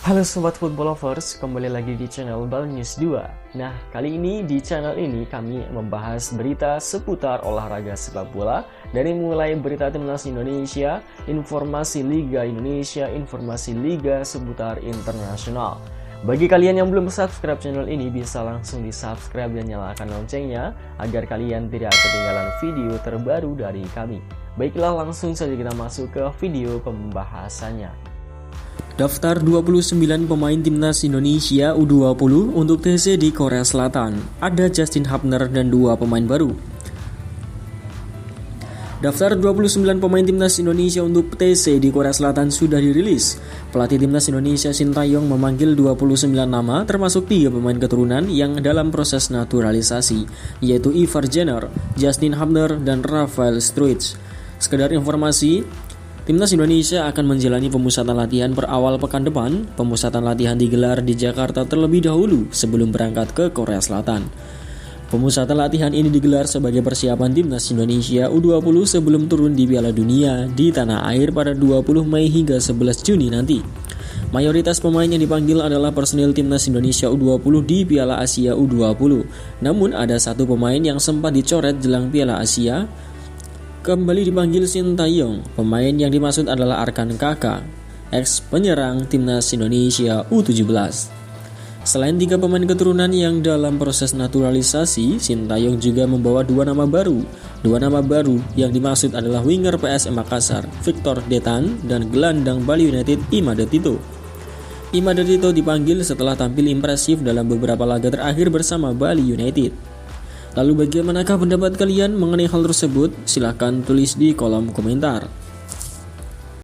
Halo Sobat Football Lovers, kembali lagi di channel Bal News 2. Nah, kali ini di channel ini kami membahas berita seputar olahraga sepak bola. Dari mulai berita timnas Indonesia, informasi Liga Indonesia, informasi Liga seputar internasional. Bagi kalian yang belum subscribe channel ini, bisa langsung di subscribe dan nyalakan loncengnya agar kalian tidak ketinggalan video terbaru dari kami. Baiklah, langsung saja kita masuk ke video pembahasannya. Daftar 29 pemain timnas Indonesia U20 untuk TC di Korea Selatan. Ada Justin Hubner dan 2 pemain baru. Daftar 29 pemain timnas Indonesia untuk TC di Korea Selatan sudah dirilis. Pelatih timnas Indonesia Shin Tae-yong memanggil 29 nama termasuk 3 pemain keturunan yang dalam proses naturalisasi, yaitu Ivar Jenner, Justin Hubner, dan Rafael Struijk. Sekedar informasi, Timnas Indonesia akan menjalani pemusatan latihan per awal pekan depan. Pemusatan latihan digelar di Jakarta terlebih dahulu sebelum berangkat ke Korea Selatan. Pemusatan latihan ini digelar sebagai persiapan Timnas Indonesia U20 sebelum turun di Piala Dunia di tanah air pada 20 Mei hingga 11 Juni nanti. Mayoritas pemain yang dipanggil adalah personil Timnas Indonesia U20 di Piala Asia U20. Namun ada satu pemain yang sempat dicoret jelang Piala Asia. Kembali dipanggil Shin Tae-yong. Pemain yang dimaksud adalah Arkan Kaka, ex penyerang Timnas Indonesia U17. Selain 3 pemain keturunan yang dalam proses naturalisasi, Shin Tae-yong juga membawa 2 nama baru. 2 nama baru yang dimaksud adalah winger PSM Makassar, Victor Detan, dan gelandang Bali United, Imade Tito. Imade Tito dipanggil setelah tampil impresif dalam beberapa laga terakhir bersama Bali United. Lalu bagaimanakah pendapat kalian mengenai hal tersebut? Silahkan tulis di kolom komentar.